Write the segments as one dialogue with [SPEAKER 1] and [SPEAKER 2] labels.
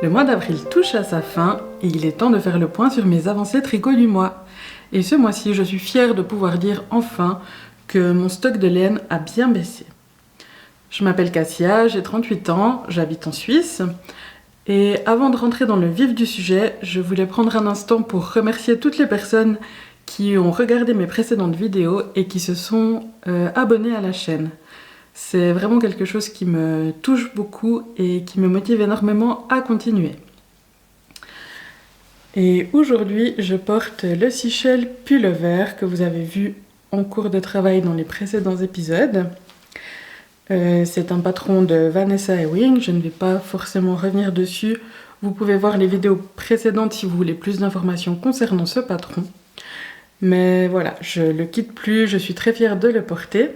[SPEAKER 1] Le mois d'avril touche à sa fin et il est temps de faire le point sur mes avancées tricot du mois. Et ce mois-ci, je suis fière de pouvoir dire enfin que mon stock de laine a bien baissé. Je m'appelle Cassia, j'ai 38 ans, j'habite en Suisse. Et avant de rentrer dans le vif du sujet, je voulais prendre un instant pour remercier toutes les personnes qui ont regardé mes précédentes vidéos et qui se sont abonnées à la chaîne. C'est vraiment quelque chose qui me touche beaucoup et qui me motive énormément à continuer. Et aujourd'hui, je porte le Seashell Pullover que vous avez vu en cours de travail dans les précédents épisodes. C'est un patron de Vanessa Ewing, je ne vais pas forcément revenir dessus. Vous pouvez voir les vidéos précédentes si vous voulez plus d'informations concernant ce patron. Mais voilà, je le quitte plus, je suis très fière de le porter.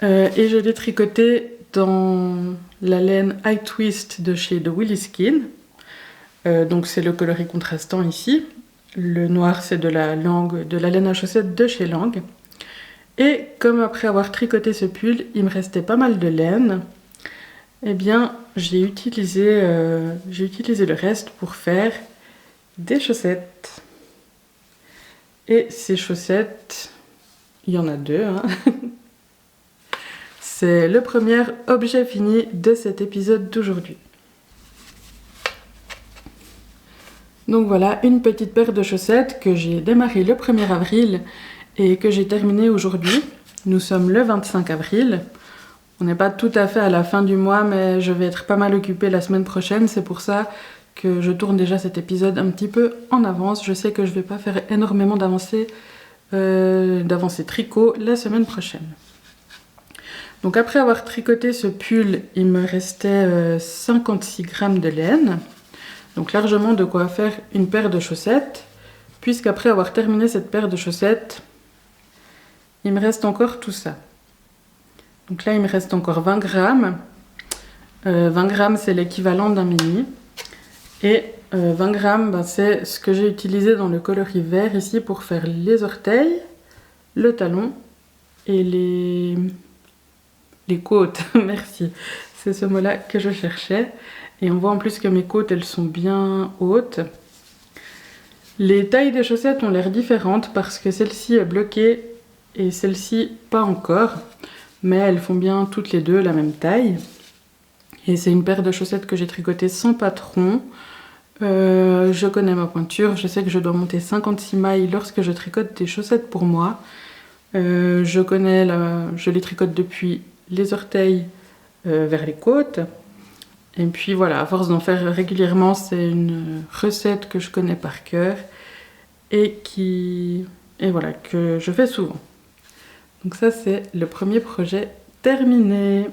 [SPEAKER 1] Et je l'ai tricoté dans la laine High Twist de chez The Willy Skin. Donc c'est le coloris contrastant ici. Le noir c'est de la laine à chaussettes de chez Lang. Et comme après avoir tricoté ce pull, il me restait pas mal de laine, eh bien j'ai utilisé le reste pour faire des chaussettes. Et ces chaussettes, il y en a deux, hein. C'est le premier objet fini de cet épisode d'aujourd'hui. Donc voilà, une petite paire de chaussettes que j'ai démarré le 1er avril et que j'ai terminé aujourd'hui. Nous sommes le 25 avril. On n'est pas tout à fait à la fin du mois, mais je vais être pas mal occupée la semaine prochaine. C'est pour ça que je tourne déjà cet épisode un petit peu en avance. Je sais que je ne vais pas faire énormément d'avancées tricot la semaine prochaine. Donc après avoir tricoté ce pull, il me restait 56 grammes de laine. Donc largement de quoi faire une paire de chaussettes. Puisqu'après avoir terminé cette paire de chaussettes, il me reste encore tout ça. Donc là, il me reste encore 20 grammes. 20 grammes, c'est l'équivalent d'un mini. Et 20 grammes, c'est ce que j'ai utilisé dans le coloris vert ici pour faire les orteils, le talon et les côtes. Merci. C'est ce mot-là que je cherchais. Et on voit en plus que mes côtes, elles sont bien hautes. Les tailles des chaussettes ont l'air différentes parce que celle-ci est bloquée et celle-ci pas encore. Mais elles font bien toutes les deux la même taille. Et c'est une paire de chaussettes que j'ai tricotée sans patron. Je connais ma pointure, je sais que je dois monter 56 mailles lorsque je tricote des chaussettes pour moi. Je les tricote depuis les orteils vers les côtes. Et puis voilà, à force d'en faire régulièrement, c'est une recette que je connais par cœur et voilà, que je fais souvent. Donc ça, c'est le premier projet terminé.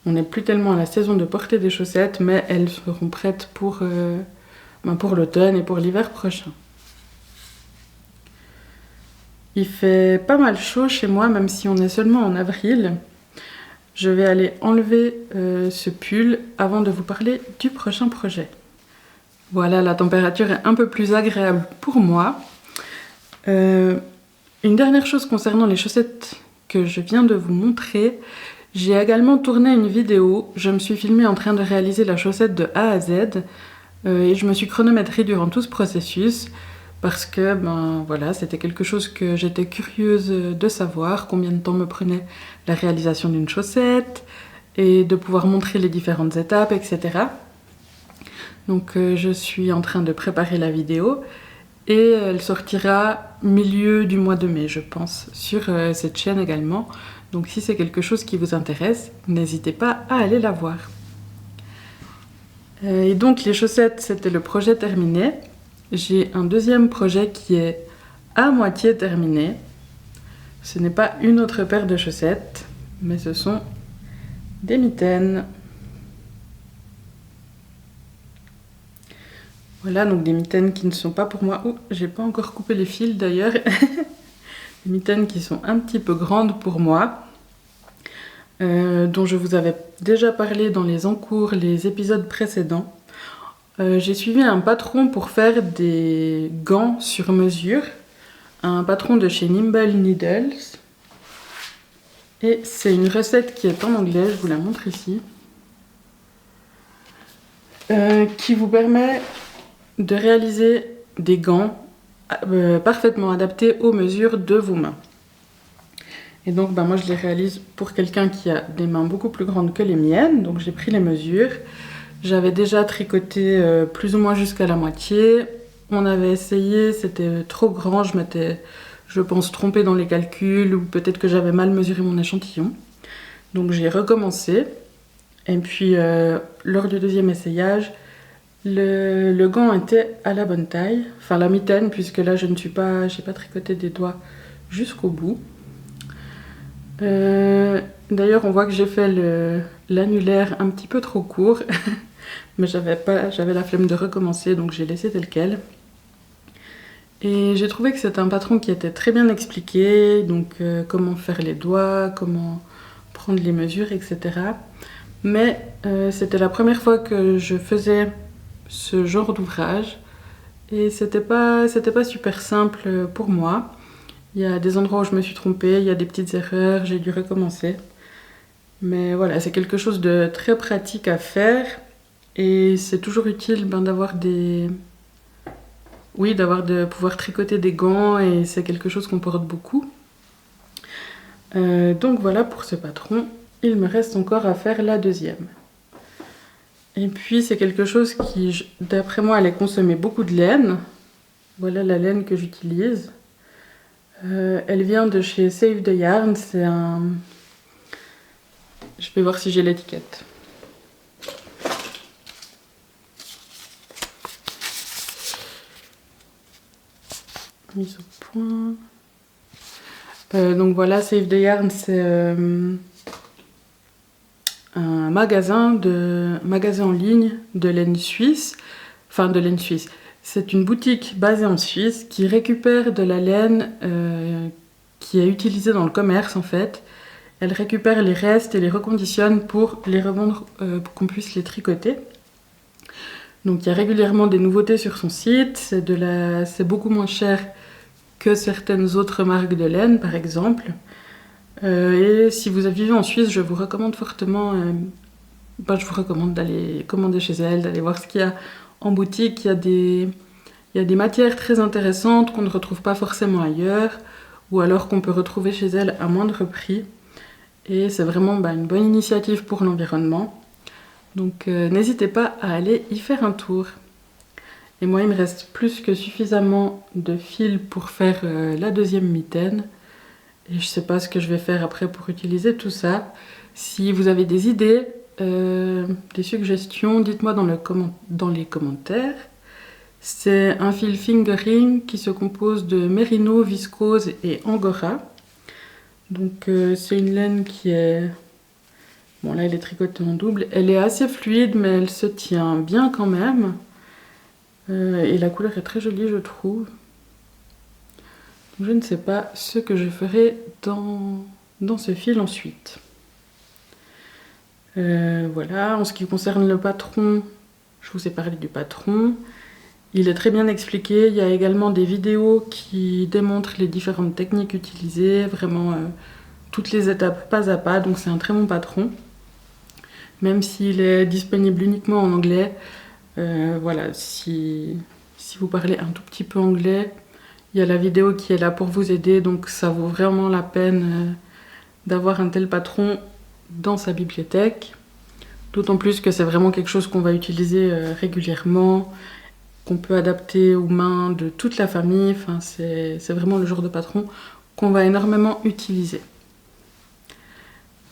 [SPEAKER 1] On n'est plus tellement à la saison de porter des chaussettes, mais elles seront prêtes pour l'automne et pour l'hiver prochain. Il fait pas mal chaud chez moi, même si on est seulement en avril. Je vais aller enlever ce pull avant de vous parler du prochain projet. Voilà, la température est un peu plus agréable pour moi. Une dernière chose concernant les chaussettes que je viens de vous montrer. J'ai également tourné une vidéo. Je me suis filmée en train de réaliser la chaussette de A à Z. Et je me suis chronométrée durant tout ce processus. Parce que voilà, c'était quelque chose que j'étais curieuse de savoir, combien de temps me prenait la réalisation d'une chaussette et de pouvoir montrer les différentes étapes, etc. Donc je suis en train de préparer la vidéo et elle sortira milieu du mois de mai, je pense, sur cette chaîne également. Donc si c'est quelque chose qui vous intéresse, n'hésitez pas à aller la voir. Et donc les chaussettes, c'était le projet terminé. J'ai un deuxième projet qui est à moitié terminé. Ce n'est pas une autre paire de chaussettes, mais ce sont des mitaines. Voilà, donc des mitaines qui ne sont pas pour moi. Oh, j'ai pas encore coupé les fils d'ailleurs. Des mitaines qui sont un petit peu grandes pour moi, dont je vous avais déjà parlé dans les épisodes précédents. J'ai suivi un patron pour faire des gants sur mesure, un patron de chez Nimble Needles. Et c'est une recette qui est en anglais, je vous la montre ici. qui vous permet de réaliser des gants parfaitement adaptés aux mesures de vos mains. Et donc moi je les réalise pour quelqu'un qui a des mains beaucoup plus grandes que les miennes, donc j'ai pris les mesures. J'avais déjà tricoté plus ou moins jusqu'à la moitié. On avait essayé, c'était trop grand, je m'étais, je pense, trompée dans les calculs ou peut-être que j'avais mal mesuré mon échantillon. Donc j'ai recommencé. Et puis lors du deuxième essayage, le gant était à la bonne taille, enfin la mitaine, puisque là j'ai pas tricoté des doigts jusqu'au bout. D'ailleurs on voit que j'ai fait l'annulaire un petit peu trop court, mais j'avais la flemme de recommencer, donc j'ai laissé tel quel. Et j'ai trouvé que c'était un patron qui était très bien expliqué, donc comment faire les doigts, comment prendre les mesures, etc. Mais c'était la première fois que je faisais ce genre d'ouvrage et c'était pas super simple pour moi. Il y a des endroits où je me suis trompée, il y a des petites erreurs, j'ai dû recommencer. Mais voilà, c'est quelque chose de très pratique à faire et c'est toujours utile d'avoir de pouvoir tricoter des gants et c'est quelque chose qu'on porte beaucoup. Donc voilà pour ce patron, il me reste encore à faire la deuxième. Et puis c'est quelque chose qui, d'après moi, allait consommer beaucoup de laine. Voilà la laine que j'utilise. Elle vient de chez Save the Yarn, c'est un... Je vais voir si j'ai l'étiquette. Mise au point. Donc voilà, Save the Yarn, c'est un magasin en ligne de laine suisse. Enfin, de laine suisse. C'est une boutique basée en Suisse qui récupère de la laine qui est utilisée dans le commerce en fait. Elle récupère les restes et les reconditionne pour les revendre pour qu'on puisse les tricoter. Donc il y a régulièrement des nouveautés sur son site. C'est beaucoup moins cher que certaines autres marques de laine par exemple. Et si vous vivez en Suisse, je vous recommande fortement je vous recommande d'aller commander chez elle, d'aller voir ce qu'il y a en boutique. Il y a des matières très intéressantes qu'on ne retrouve pas forcément ailleurs ou alors qu'on peut retrouver chez elle à moindre prix. Et c'est vraiment une bonne initiative pour l'environnement. Donc n'hésitez pas à aller y faire un tour. Et moi, il me reste plus que suffisamment de fil pour faire la deuxième mitaine. Et je sais pas ce que je vais faire après pour utiliser tout ça. Si vous avez des idées, des suggestions, dites-moi dans les commentaires. C'est un fil fingering qui se compose de mérino, viscose et angora. Donc c'est une laine qui est... Bon là elle est tricotée en double. Elle est assez fluide mais elle se tient bien quand même. Et la couleur est très jolie je trouve. Je ne sais pas ce que je ferai dans ce fil ensuite. Voilà, en ce qui concerne le patron, je vous ai parlé du patron. Il est très bien expliqué, il y a également des vidéos qui démontrent les différentes techniques utilisées, vraiment toutes les étapes pas à pas, donc c'est un très bon patron. Même s'il est disponible uniquement en anglais, voilà, si vous parlez un tout petit peu anglais, il y a la vidéo qui est là pour vous aider, donc ça vaut vraiment la peine d'avoir un tel patron dans sa bibliothèque. D'autant plus que c'est vraiment quelque chose qu'on va utiliser régulièrement, qu'on peut adapter aux mains de toute la famille. Enfin, c'est vraiment le genre de patron qu'on va énormément utiliser.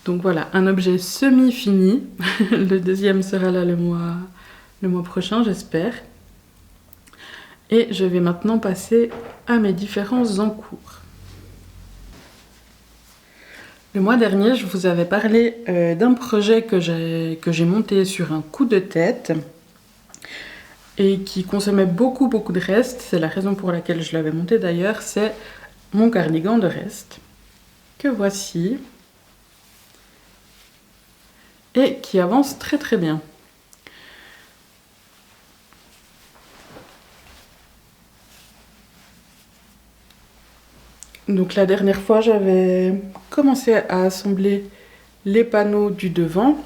[SPEAKER 1] Donc voilà, un objet semi-fini. Le deuxième sera là le mois prochain, j'espère. Et je vais maintenant passer à mes différents en cours. Le mois dernier, je vous avais parlé d'un projet que j'ai monté sur un coup de tête et qui consommait beaucoup de restes. C'est la raison pour laquelle je l'avais monté d'ailleurs. C'est mon cardigan de reste que voici et qui avance très bien. Donc la dernière fois, j'avais commencé à assembler les panneaux du devant,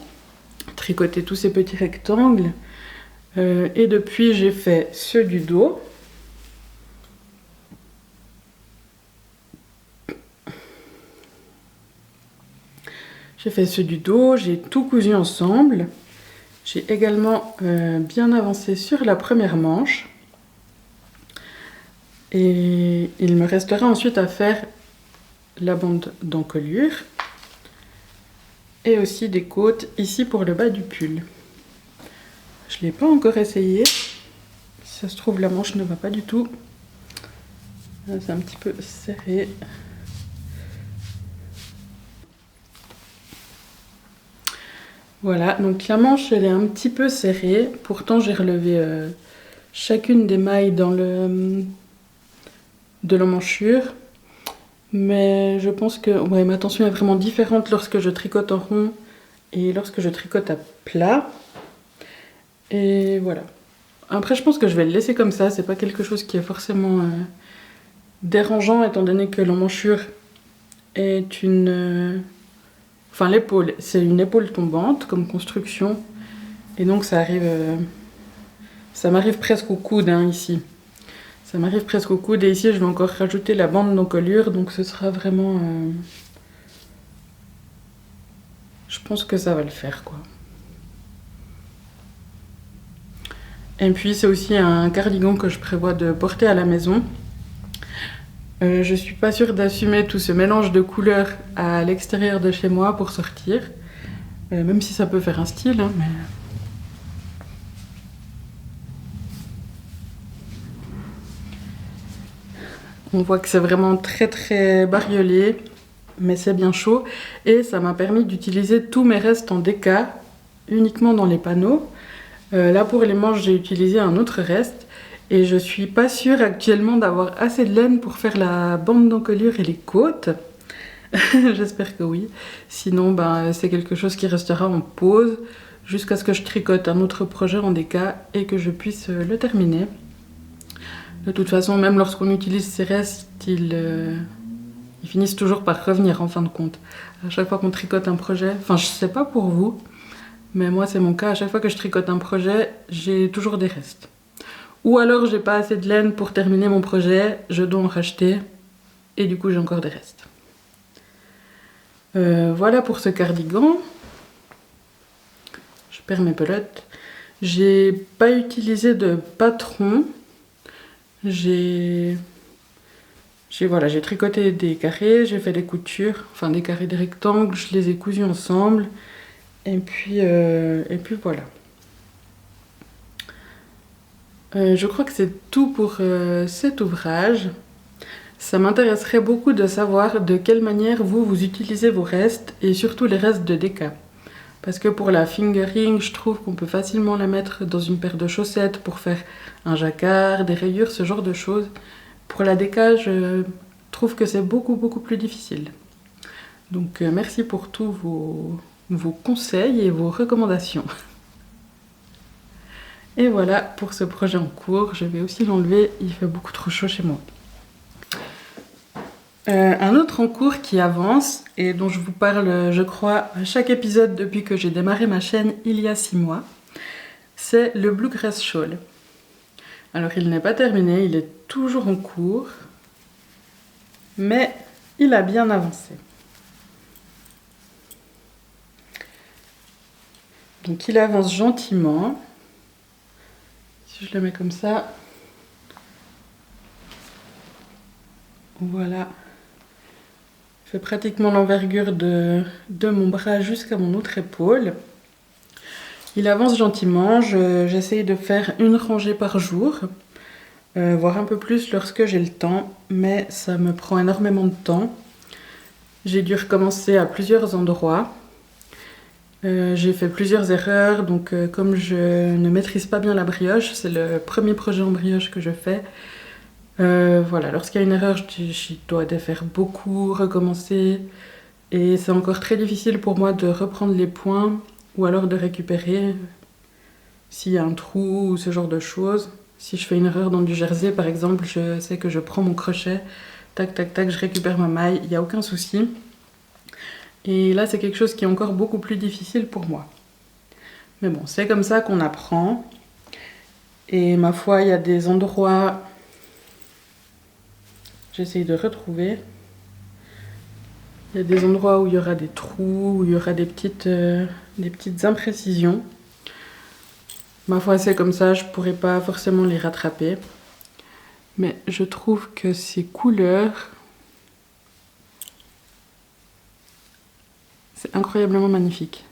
[SPEAKER 1] tricoter tous ces petits rectangles. Et depuis, j'ai fait ceux du dos. J'ai fait ceux du dos, j'ai tout cousu ensemble. J'ai également bien avancé sur la première manche. Et il me restera ensuite à faire la bande d'encolure. Et aussi des côtes ici pour le bas du pull. Je ne l'ai pas encore essayé. Si ça se trouve, la manche ne va pas du tout. C'est un petit peu serré. Voilà, donc la manche elle est un petit peu serrée. Pourtant j'ai relevé chacune des mailles de l'emmanchure. Mais je pense que ouais, ma tension est vraiment différente lorsque je tricote en rond et lorsque je tricote à plat. Et voilà. Après je pense que je vais le laisser comme ça. C'est pas quelque chose qui est forcément dérangeant étant donné que l'emmanchure est une... Enfin, l'épaule, c'est une épaule tombante comme construction. Et donc, ça m'arrive presque au coude, hein, ici. Ça m'arrive presque au coude. Et ici, je vais encore rajouter la bande d'encolure. Donc, ce sera vraiment... Je pense que ça va le faire, quoi. Et puis, c'est aussi un cardigan que je prévois de porter à la maison. Je suis pas sûre d'assumer tout ce mélange de couleurs à l'extérieur de chez moi pour sortir. Même si ça peut faire un style, hein, mais... On voit que c'est vraiment très très bariolé, mais c'est bien chaud. Et ça m'a permis d'utiliser tous mes restes en déca, uniquement dans les panneaux. Là pour les manches, j'ai utilisé un autre reste. Et je suis pas sûre actuellement d'avoir assez de laine pour faire la bande d'encolure et les côtes. J'espère que oui. Sinon, ben, c'est quelque chose qui restera en pause jusqu'à ce que je tricote un autre projet en déca et que je puisse le terminer. De toute façon, même lorsqu'on utilise ces restes, ils finissent toujours par revenir en fin de compte. À chaque fois qu'on tricote un projet, enfin je sais pas pour vous, mais moi c'est mon cas, à chaque fois que je tricote un projet, j'ai toujours des restes. Ou alors j'ai pas assez de laine pour terminer mon projet, je dois en racheter et du coup j'ai encore des restes. Voilà pour ce cardigan. Je perds mes pelotes. J'ai pas utilisé de patron. J'ai tricoté des carrés, j'ai fait des coutures, enfin des carrés, des rectangles, je les ai cousus ensemble. Et puis voilà. Je crois que c'est tout pour cet ouvrage. Ça m'intéresserait beaucoup de savoir de quelle manière vous utilisez vos restes et surtout les restes de déca. Parce que pour la fingering, je trouve qu'on peut facilement la mettre dans une paire de chaussettes pour faire un jacquard, des rayures, ce genre de choses. Pour la déca, je trouve que c'est beaucoup plus difficile. Donc merci pour tous vos conseils et vos recommandations. Et voilà pour ce projet en cours. Je vais aussi l'enlever, il fait beaucoup trop chaud chez moi. Un autre en cours qui avance et dont je vous parle, je crois, à chaque épisode depuis que j'ai démarré ma chaîne il y a 6 mois, c'est le Bluegrass Shawl. Alors il n'est pas terminé, il est toujours en cours, mais il a bien avancé. Donc il avance gentiment. Si je le mets comme ça, voilà. Je fais pratiquement l'envergure de mon bras jusqu'à mon autre épaule. Il avance gentiment, j'essaye de faire une rangée par jour, voire un peu plus lorsque j'ai le temps, mais ça me prend énormément de temps. J'ai dû recommencer à plusieurs endroits. J'ai fait plusieurs erreurs, donc comme je ne maîtrise pas bien la brioche, c'est le premier projet en brioche que je fais. Voilà, lorsqu'il y a une erreur, je dois défaire beaucoup, recommencer. Et c'est encore très difficile pour moi de reprendre les points ou alors de récupérer s'il y a un trou ou ce genre de choses. Si je fais une erreur dans du jersey par exemple, je sais que je prends mon crochet, tac tac tac, je récupère ma maille, il n'y a aucun souci. Et là c'est quelque chose qui est encore beaucoup plus difficile pour moi. Mais bon, c'est comme ça qu'on apprend. Et ma foi, il y a des endroits... J'essaye de retrouver. Il y a des endroits où il y aura des trous, où il y aura des petites imprécisions. Ma foi, c'est comme ça, je pourrais pas forcément les rattraper. Mais je trouve que ces couleurs... C'est incroyablement magnifique.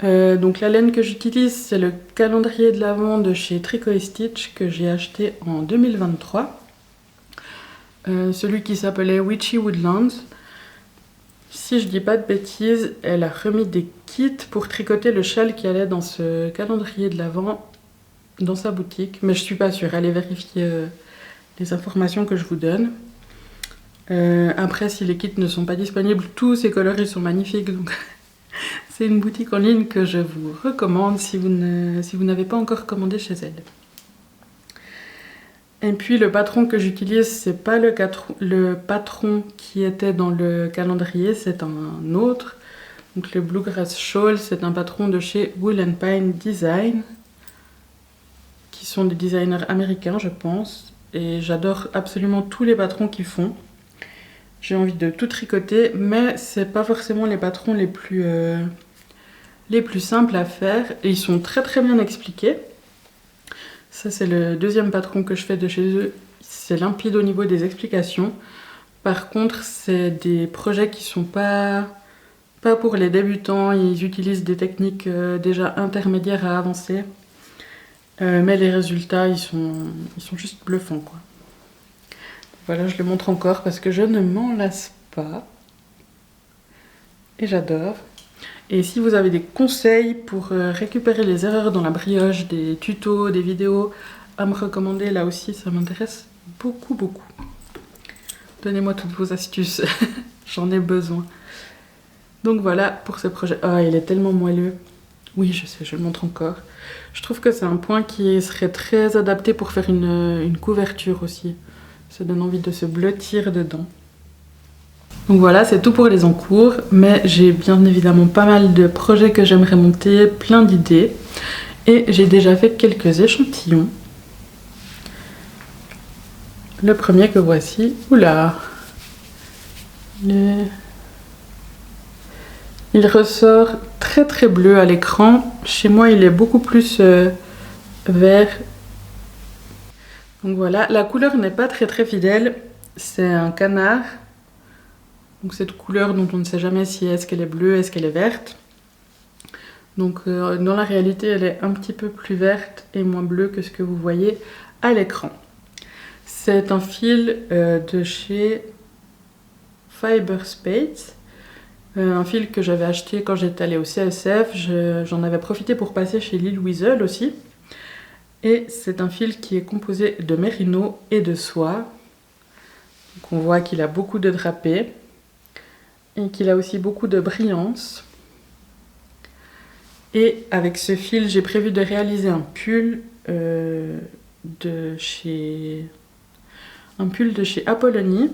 [SPEAKER 1] Donc la laine que j'utilise, c'est le calendrier de l'Avent de chez Tricot & Stitch que j'ai acheté en 2023. Celui qui s'appelait Witchy Woodlands. Si je dis pas de bêtises, elle a remis des kits pour tricoter le châle qui allait dans ce calendrier de l'Avent dans sa boutique. Mais je suis pas sûre, allez vérifier les informations que je vous donne. Après, si les kits ne sont pas disponibles, tous ces coloris sont magnifiques. Donc c'est une boutique en ligne que je vous recommande si vous n'avez pas encore commandé chez elle. Et puis le patron que j'utilise, c'est pas le patron qui était dans le calendrier, c'est un autre. Donc le Bluegrass Shawl, c'est un patron de chez Wool & Pine Design, qui sont des designers américains, je pense. Et j'adore absolument tous les patrons qu'ils font. J'ai envie de tout tricoter, mais c'est pas forcément les patrons les plus simples à faire. Et ils sont très très bien expliqués. Ça, c'est le deuxième patron que je fais de chez eux. C'est limpide au niveau des explications. Par contre, c'est des projets qui sont pas pour les débutants. Ils utilisent des techniques déjà intermédiaires à avancer. Mais les résultats, ils sont juste bluffants, quoi. Voilà, je le montre encore parce que je ne m'en lasse pas. Et j'adore. Et si vous avez des conseils pour récupérer les erreurs dans la brioche, des tutos, des vidéos à me recommander, là aussi, ça m'intéresse beaucoup, beaucoup. Donnez-moi toutes vos astuces, j'en ai besoin. Donc voilà pour ce projet. Ah, il est tellement moelleux. Oui, je sais, je le montre encore. Je trouve que c'est un point qui serait très adapté pour faire une couverture aussi. Ça donne envie de se blottir dedans. Donc voilà, c'est tout pour les encours, mais j'ai bien évidemment pas mal de projets que j'aimerais monter, plein d'idées. Et j'ai déjà fait quelques échantillons. Le premier que voici, oula, il ressort très très bleu à l'écran. Chez moi, il est beaucoup plus vert. Donc voilà, la couleur n'est pas très très fidèle. C'est un canard. Donc cette couleur dont on ne sait jamais si est-ce qu'elle est bleue, est-ce qu'elle est verte. Donc dans la réalité, elle est un petit peu plus verte et moins bleue que ce que vous voyez à l'écran. C'est un fil de chez Fiberspace. Un fil que j'avais acheté quand j'étais allée au CSF. J'en avais profité pour passer chez Lille Weasel aussi. Et c'est un fil qui est composé de mérino et de soie. Donc on voit qu'il a beaucoup de drapés. Et qu'il a aussi beaucoup de brillance. Et avec ce fil, j'ai prévu de réaliser un pull de chez Apollonie.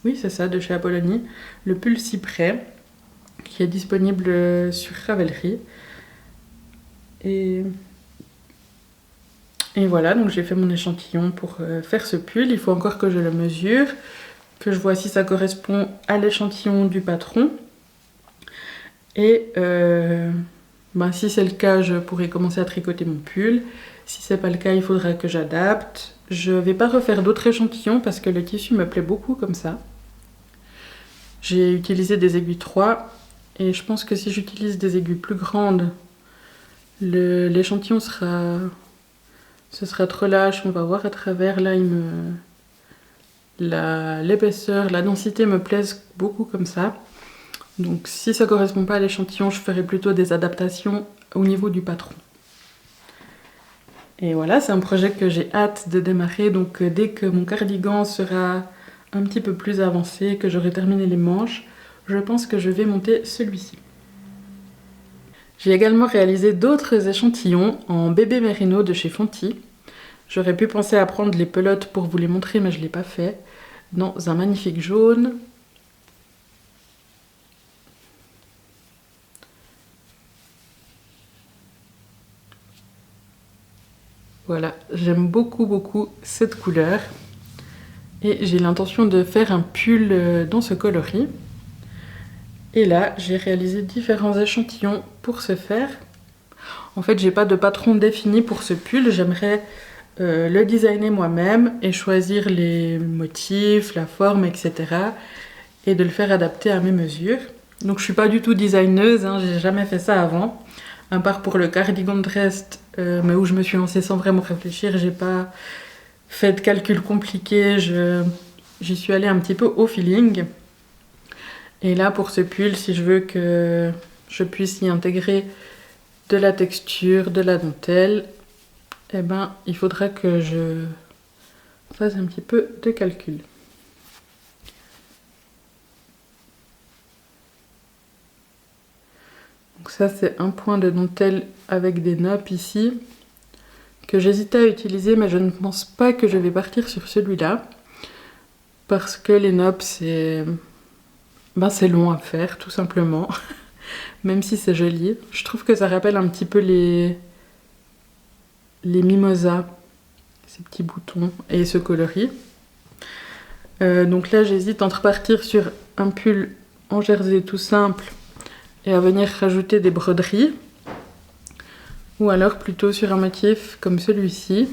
[SPEAKER 1] Oui, c'est ça, de chez Apollonie. Le pull cyprès, qui est disponible sur Ravelry. Et voilà, donc j'ai fait mon échantillon pour faire ce pull. Il faut encore que je le mesure, que je vois si ça correspond à l'échantillon du patron. Et si c'est le cas, je pourrai commencer à tricoter mon pull. Si c'est pas le cas, il faudra que j'adapte. Je vais pas refaire d'autres échantillons parce que le tissu me plaît beaucoup comme ça. J'ai utilisé des aiguilles 3 et je pense que si j'utilise des aiguilles plus grandes, l'échantillon sera trop lâche. On va voir à travers. Là, l'épaisseur, la densité me plaisent beaucoup comme ça. Donc si ça ne correspond pas à l'échantillon, je ferai plutôt des adaptations au niveau du patron. Et voilà, c'est un projet que j'ai hâte de démarrer. Donc dès que mon cardigan sera un petit peu plus avancé, que j'aurai terminé les manches, je pense que je vais monter celui-ci. J'ai également réalisé d'autres échantillons en bébé mérino de chez Fonty. J'aurais pu penser à prendre les pelotes pour vous les montrer, mais je ne l'ai pas fait. Dans un magnifique jaune. Voilà, j'aime beaucoup cette couleur. Et j'ai l'intention de faire un pull dans ce coloris. Et là, j'ai réalisé différents échantillons pour ce faire. En fait, j'ai pas de patron défini pour ce pull. J'aimerais le designer moi-même et choisir les motifs, la forme, etc. Et de le faire adapter à mes mesures. Donc je suis pas du tout designeuse, hein, j'ai jamais fait ça avant. À part pour le cardigan de reste, mais où je me suis lancée sans vraiment réfléchir, j'ai pas fait de calcul compliqué, j'y suis allée un petit peu au feeling. Et là pour ce pull, si je veux que je puisse y intégrer de la texture, de la dentelle, eh ben il faudra que je fasse un petit peu de calcul. Donc ça c'est un point de dentelle avec des nappes ici que j'hésitais à utiliser, mais je ne pense pas que je vais partir sur celui-là parce que les nappes c'est long à faire tout simplement. Même si c'est joli, je trouve que ça rappelle un petit peu les mimosas, ces petits boutons et ce coloris. Donc là j'hésite entre partir sur un pull en jersey tout simple et à venir rajouter des broderies, ou alors plutôt sur un motif comme celui-ci.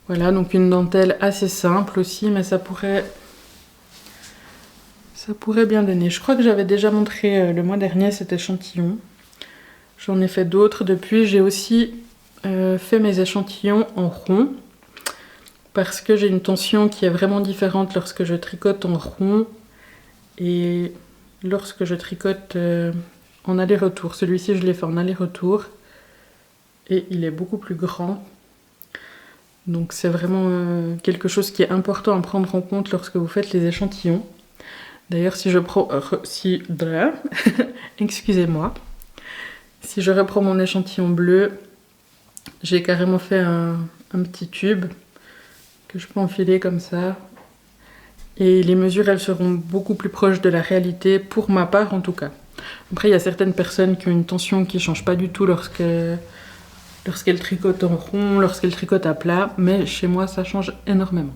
[SPEAKER 1] Voilà, donc une dentelle assez simple aussi, mais ça pourrait bien donner. Je crois que j'avais déjà montré le mois dernier cet échantillon. J'en ai fait d'autres depuis. J'ai aussi fait mes échantillons en rond, parce que j'ai une tension qui est vraiment différente lorsque je tricote en rond et lorsque je tricote en aller-retour. Celui-ci, je l'ai fait en aller-retour et il est beaucoup plus grand. Donc c'est vraiment quelque chose qui est important à prendre en compte lorsque vous faites les échantillons. D'ailleurs, si je prends... excusez-moi. Si je reprends mon échantillon bleu, j'ai carrément fait un petit tube que je peux enfiler comme ça. Et les mesures, elles seront beaucoup plus proches de la réalité, pour ma part en tout cas. Après, il y a certaines personnes qui ont une tension qui ne change pas du tout lorsqu'elles tricotent en rond, lorsqu'elles tricotent à plat, mais chez moi, ça change énormément.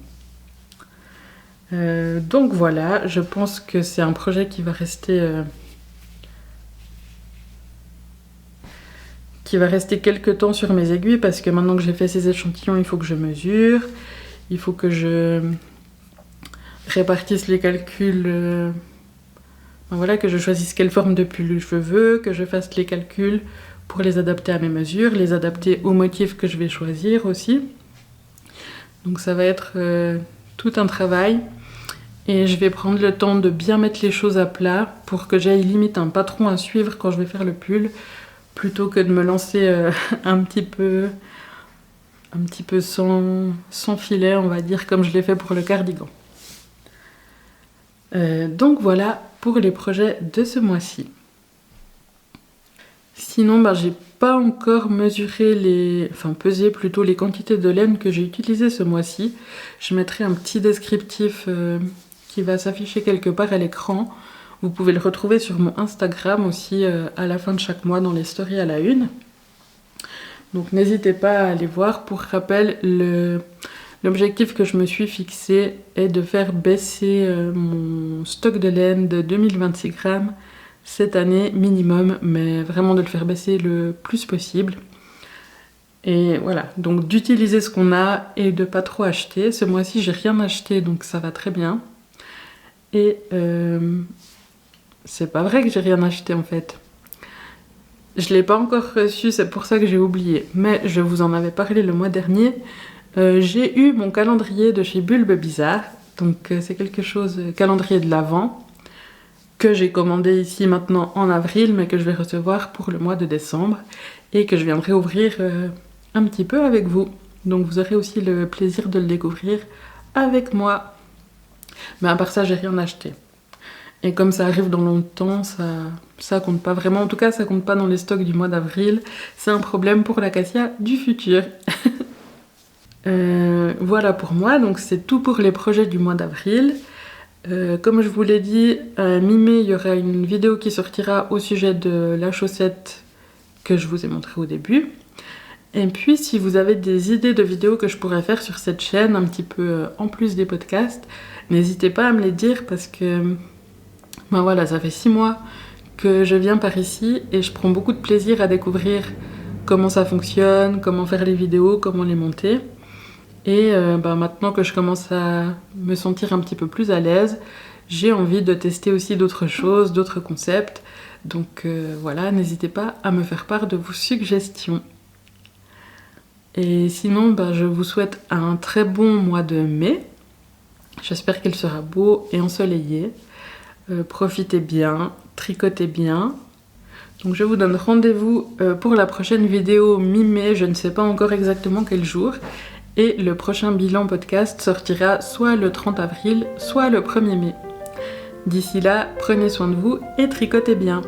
[SPEAKER 1] Donc voilà, je pense que c'est un projet qui va rester quelques temps sur mes aiguilles, parce que maintenant que j'ai fait ces échantillons, il faut que je mesure, il faut que je répartisse les calculs, voilà, que je choisisse quelle forme de pull je veux, que je fasse les calculs pour les adapter à mes mesures, les adapter aux motifs que je vais choisir aussi. Donc ça va être tout un travail. Et je vais prendre le temps de bien mettre les choses à plat pour que j'aille limite un patron à suivre quand je vais faire le pull, plutôt que de me lancer un petit peu sans filet, on va dire, comme je l'ai fait pour le cardigan. Donc voilà pour les projets de ce mois-ci. Sinon, j'ai pas encore pesé plutôt les quantités de laine que j'ai utilisées ce mois-ci. Je mettrai un petit descriptif qui va s'afficher quelque part à l'écran. Vous pouvez le retrouver sur mon Instagram aussi à la fin de chaque mois dans les stories à la une. Donc n'hésitez pas à aller voir. Pour rappel, l'objectif que je me suis fixé est de faire baisser mon stock de laine de 2026 grammes cette année minimum, mais vraiment de le faire baisser le plus possible. Et voilà, donc d'utiliser ce qu'on a et de pas trop acheter. Ce mois-ci, j'ai rien acheté, donc ça va très bien. Et c'est pas vrai que j'ai rien acheté en fait. Je l'ai pas encore reçu, c'est pour ça que j'ai oublié. Mais je vous en avais parlé le mois dernier. J'ai eu mon calendrier de chez Bulbe Bizarre. Donc c'est quelque chose, calendrier de l'Avent, que j'ai commandé ici maintenant en avril, mais que je vais recevoir pour le mois de décembre. Et que je viendrai ouvrir un petit peu avec vous. Donc vous aurez aussi le plaisir de le découvrir avec moi. Mais à part ça, j'ai rien acheté. Et comme ça arrive dans longtemps, ça compte pas vraiment. En tout cas, ça compte pas dans les stocks du mois d'avril. C'est un problème pour l'acacia du futur. Voilà pour moi. Donc c'est tout pour les projets du mois d'avril. Comme je vous l'ai dit, mi-mai, il y aura une vidéo qui sortira au sujet de la chaussette que je vous ai montrée au début. Et puis, si vous avez des idées de vidéos que je pourrais faire sur cette chaîne, un petit peu en plus des podcasts, n'hésitez pas à me les dire parce que, ben voilà, ça fait 6 mois que je viens par ici et je prends beaucoup de plaisir à découvrir comment ça fonctionne, comment faire les vidéos, comment les monter. Et maintenant que je commence à me sentir un petit peu plus à l'aise, j'ai envie de tester aussi d'autres choses, d'autres concepts. Donc voilà, n'hésitez pas à me faire part de vos suggestions. Et sinon, je vous souhaite un très bon mois de mai. J'espère qu'il sera beau et ensoleillé. Profitez bien, tricotez bien. Donc je vous donne rendez-vous pour la prochaine vidéo mi-mai, je ne sais pas encore exactement quel jour. Et le prochain bilan podcast sortira soit le 30 avril, soit le 1er mai. D'ici là, prenez soin de vous et tricotez bien.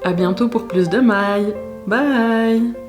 [SPEAKER 1] À bientôt pour plus de mailles. Bye!